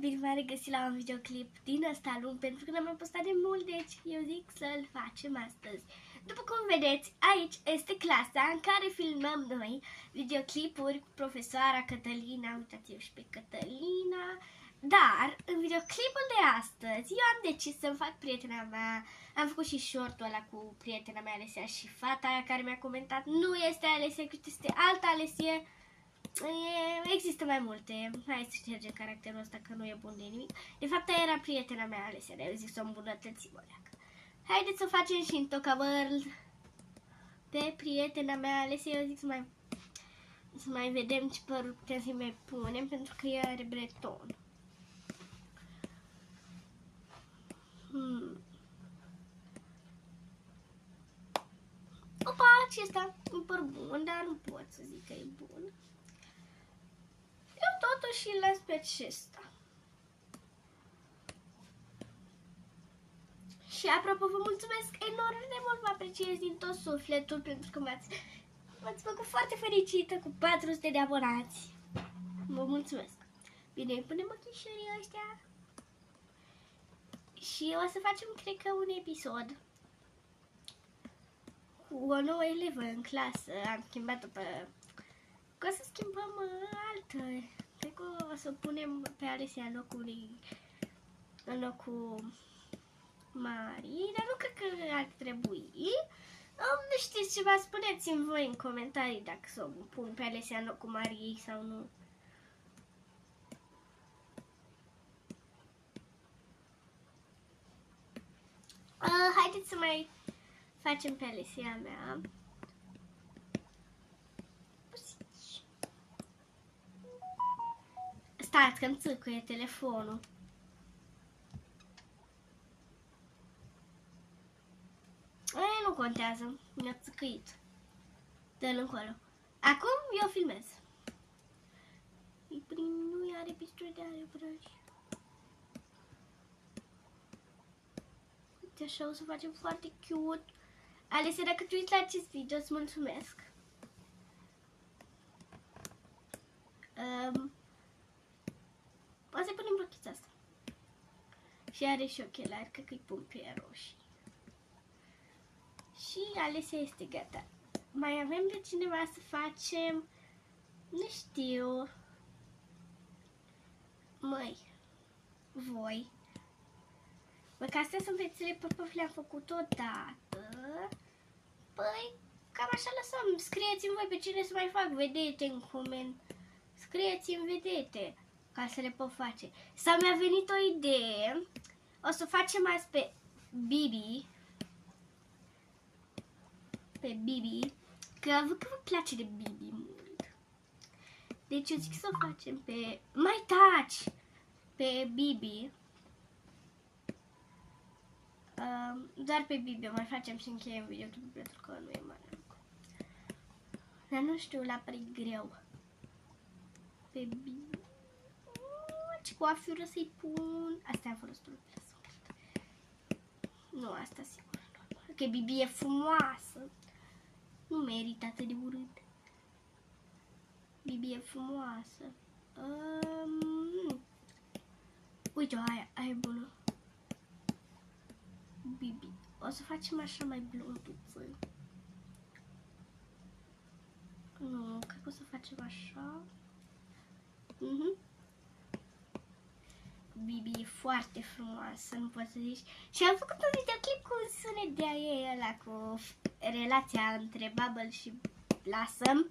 Bine v-am regăsit la un videoclip din ăsta lung, pentru că n-am mai postat de mult, deci eu zic să-l facem astăzi. După cum vedeți, aici este clasa în care filmăm noi videoclipuri cu profesoara Cătălina, uitați-o și pe Cătălina. Dar, în videoclipul de astăzi, eu am decis să-mi fac prietena mea. Am făcut și short-ul ăla cu prietena mea Alesia și fata aia care mi-a comentat. Nu este Alesia, este alta Alesia. Există mai multe. Hai să ștergem caracterul ăsta că nu e bun de nimic. De fapt, aia era prietena mea Alesia, de eu zic să o îmbunătățim o leacă. Haideți să facem și în Toca World pe prietena mea Alesia. Eu zic să mai vedem ce păruri putem să-i mai punem, pentru că ea are breton. Opa, acesta e un păr bun, dar nu pot să zic că e bun. Eu totuși îl las pe acesta. Și apropo, vă mulțumesc enorm de mult, vă apreciez din tot sufletul pentru că m-ați făcut foarte fericită cu 400 de abonați. Vă mulțumesc. Bine, îi punem ochișorii ăștia. Și o să facem, cred că, un episod cu o nouă elevă în clasă. Am schimbat-o pe... Că o să schimbăm altă. Cred că o să punem pe Alesia în locul Marii, dar nu cred că ar trebui. Nu știți ceva, spuneți-mi voi în comentarii dacă să o pun pe Alesia în locul Mariei sau nu. Haideți să mai facem pe Alesia mea. Stați că-mi țâcăie telefonul. Nu contează, mi-a țâcăit. Dă-l încolo. Acum eu filmez. Nu are pistol de are brăși. Uite așa o să facem foarte cute. Alesia, dacă te uiți la acest video, îți mulțumesc. O să punem rochița asta. Și are și ochelari, cred că îi pun pe roșii. Și Alesia este gata. Mai avem de cineva să facem? Nu știu. Măi, voi. Bă, că astea sunt fețele pop-up, le-am făcut odată. Păi, cam așa lăsăm. Scrieți-mi voi pe cine să mai fac vedete în coment. Scrieți-mi vedete ca să le pot face. Sau mi-a venit o idee. O să facem azi pe Bibi. Pe Bibi. Că vă place de Bibi mult. Deci eu zic să o facem pe... Mai taci! Pe Bibi. Doar pe Bibi. Mai facem și încheiem videoclipul pentru că nu e mare lucru. Dar nu știu, la pare greu. Pe Bibi. Ce coafură să-i pun? Astea am folosit prea sunt. Nu, asta sigur nu. Că Bibi e frumoasă. Nu merită atât de urât. Bibi e frumoasă. Uite, aia e bună. Bibi. O să facem așa mai blonduță. Nu, cred că o să facem așa. Bibi e foarte frumoasă, nu poți să zici. Și am făcut un videoclip cu un sunet de aia ăla, cu relația între Bubble și Blossom.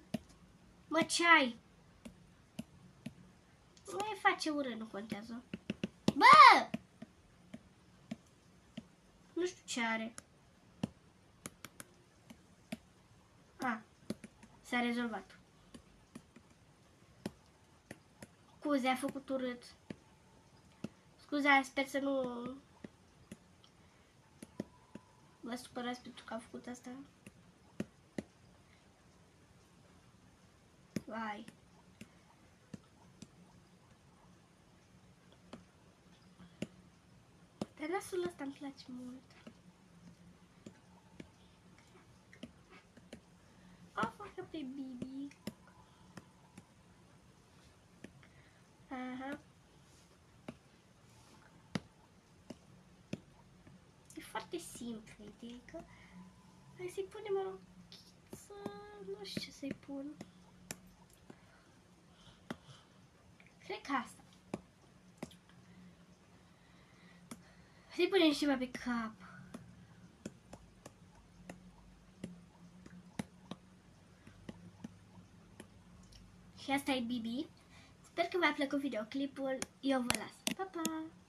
Mă, ce ai? Nu e face urât, nu contează. Bă! Nu știu ce are. S-a rezolvat. Scuze, a făcut urât. Scuze, sper să nu vă supărați pentru că am făcut asta. Vai. Dar nasul ăsta îmi place mult. O facă pe Bibi. Aha. foarte simplu, adică hai să-i punem o rochiță, nu știu ce să-i pun. Cred că asta. Să-i punem ceva pe cap. Și asta e Bibi. Sper că v-a plăcut videoclipul. Eu vă las. Pa, pa!